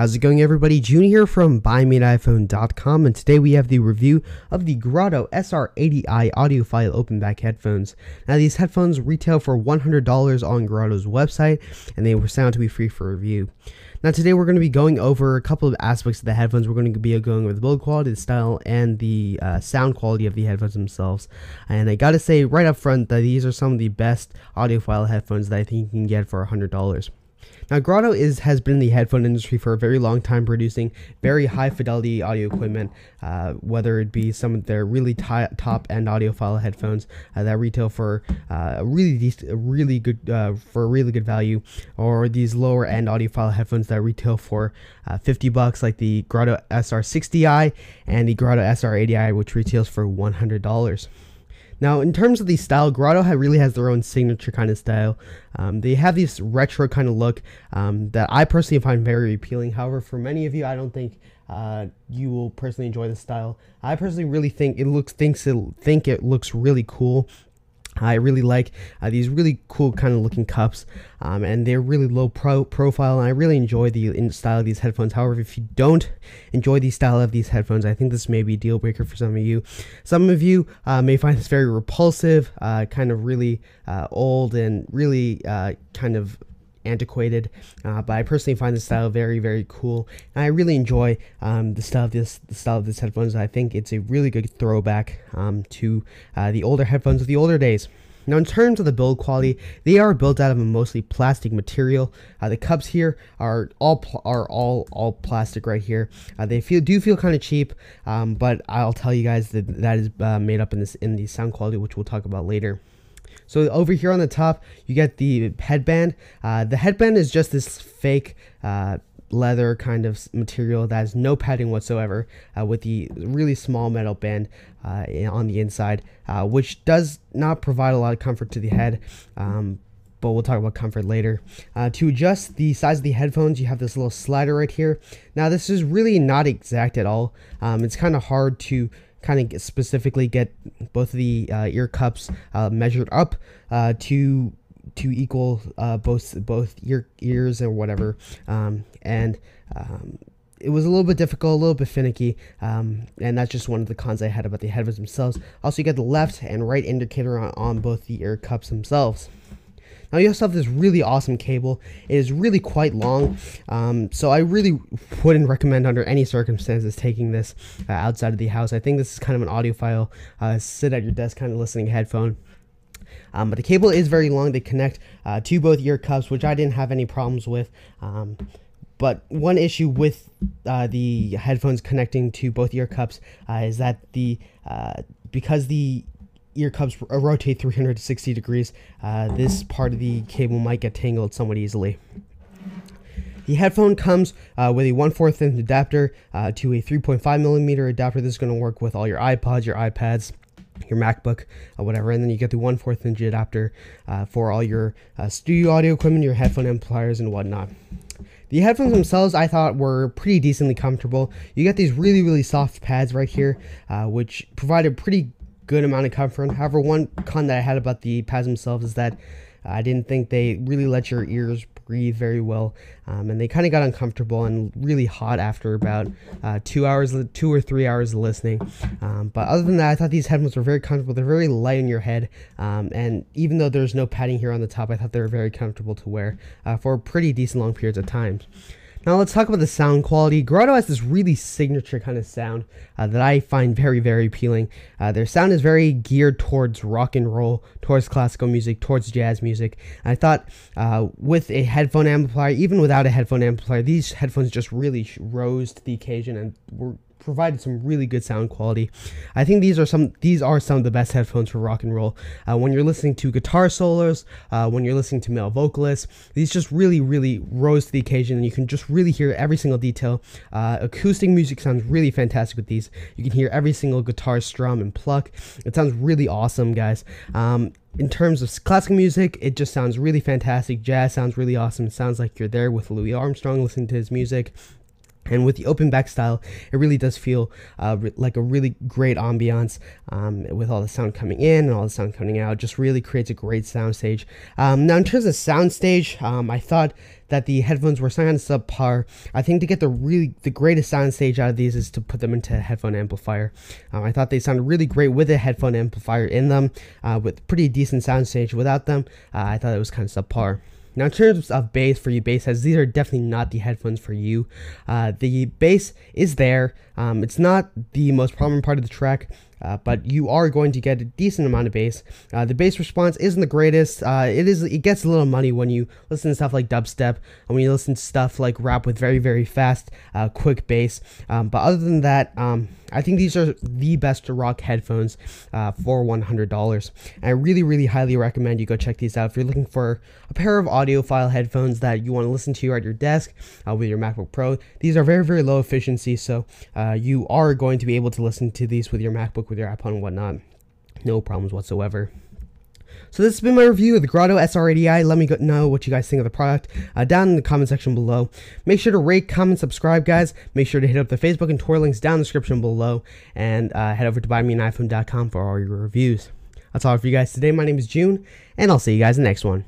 How's it going, everybody? June here from buymeaniphone.com, and today we have the review of the Grado SR80i Audiophile open back headphones. Now, these headphones retail for $100 on Grado's website, and they were sound to be free for review. Now, today we're going to be going over a couple of aspects of the headphones. We're going to be going over the build quality, the style, and the sound quality of the headphones themselves. And I gotta say right up front that these are some of the best audiophile headphones that I think you can get for $100. Now, Grado has been in the headphone industry for a very long time, producing very high fidelity audio equipment, whether it be some of their really top end audiophile headphones that retail for a really good value, or these lower end audiophile headphones that retail for $50, like the Grado SR60i and the Grado SR80i, which retails for $100. Now, in terms of the style, Grado really has their own signature kind of style. They have this retro kind of look that I personally find very appealing. However, for many of you, I don't think you will personally enjoy the style. I personally really think it looks really cool. I really like these really cool kind of looking cups, and they're really low profile, and I really enjoy the style of these headphones. However, if you don't enjoy the style of these headphones, I think this may be a deal breaker for some of you. Some of you may find this very repulsive, kind of really old, and really kind of antiquated, but I personally find this style very cool, and I really enjoy the style of this headphones. I think it's a really good throwback to the older headphones of the older days. Now, in terms of the build quality, they are built out of a mostly plastic material. The cups here are all plastic right here. They do feel kind of cheap, but I'll tell you guys that is made up in the sound quality, which we'll talk about later. So over here on the top, you get the headband. The headband is just this fake leather kind of material that has no padding whatsoever, with the really small metal band on the inside, which does not provide a lot of comfort to the head. But we'll talk about comfort later. To adjust the size of the headphones, you have this little slider right here. Now, this is really not exact at all. It's kind of hard to specifically get both of the ear cups measured up to equal both ears or whatever, and it was a little bit difficult, a little bit finicky, and that's just one of the cons I had about the headphones themselves. Also, you get the left and right indicator on both the ear cups themselves. Now, you also have this really awesome cable. It is really quite long, so I really wouldn't recommend under any circumstances taking this outside of the house. I think this is kind of an audiophile, sit at your desk kind of listening headphone. But the cable is very long. They connect to both ear cups, which I didn't have any problems with. But one issue with the headphones connecting to both ear cups is that because the ear cups rotate 360 degrees, this part of the cable might get tangled somewhat easily. The headphone comes with a 1/4 inch adapter to a 3.5mm adapter. This is going to work with all your iPods, your iPads, your MacBook, whatever, and then you get the 1/4 inch adapter for all your studio audio equipment, your headphone amplifiers, and whatnot. The headphones themselves, I thought, were pretty decently comfortable. You get these really soft pads right here, which provide a pretty good amount of comfort. However, one con that I had about the pads themselves is that I didn't think they really let your ears breathe very well, and they kind of got uncomfortable and really hot after about 2 or 3 hours of listening. But other than that, I thought these headphones were very comfortable. They're very light in your head, and even though there's no padding here on the top, I thought they were very comfortable to wear for pretty decent long periods of time. Now, let's talk about the sound quality. Grado has this really signature kind of sound that I find very appealing. Their sound is very geared towards rock and roll, towards classical music, towards jazz music. And I thought with a headphone amplifier, even without a headphone amplifier, these headphones just really rose to the occasion and provided some really good sound quality. I think these are some of the best headphones for rock and roll. When you're listening to guitar solos, when you're listening to male vocalists, these just really rose to the occasion, and you can just really hear every single detail. Acoustic music sounds really fantastic with these. You can hear every single guitar strum and pluck. It sounds really awesome, guys. In terms of classical music, it just sounds really fantastic. Jazz sounds really awesome. It sounds like you're there with Louis Armstrong listening to his music. And with the open back style, it really does feel like a really great ambiance with all the sound coming in and all the sound coming out. Just really creates a great soundstage. Now, in terms of soundstage, I thought that the headphones were kind of subpar. I think to get the greatest soundstage out of these is to put them into a headphone amplifier. I thought they sounded really great with a headphone amplifier in them, with pretty decent soundstage. Without them, I thought it was kind of subpar. Now, in terms of bass, for you bass heads, these are definitely not the headphones for you. The bass is there. It's not the most prominent part of the track, but you are going to get a decent amount of bass. The bass response isn't the greatest. It gets a little muddy when you listen to stuff like dubstep, and when you listen to stuff like rap with very, very fast, quick bass. But other than that, I think these are the best rock headphones for $100. And I really, really highly recommend you go check these out if you're looking for a pair of audiophile headphones that you want to listen to at your desk with your MacBook Pro. These are very, very low efficiency, so you are going to be able to listen to these with your MacBook, with your iPod and whatnot. No problems whatsoever. So this has been my review of the Grado SR80i. Let me know what you guys think of the product down in the comment section below. Make sure to rate, comment, subscribe, guys. Make sure to hit up the Facebook and Twitter links down in the description below. And head over to buymeaniphone.com for all your reviews. That's all for you guys today. My name is June, and I'll see you guys in the next one.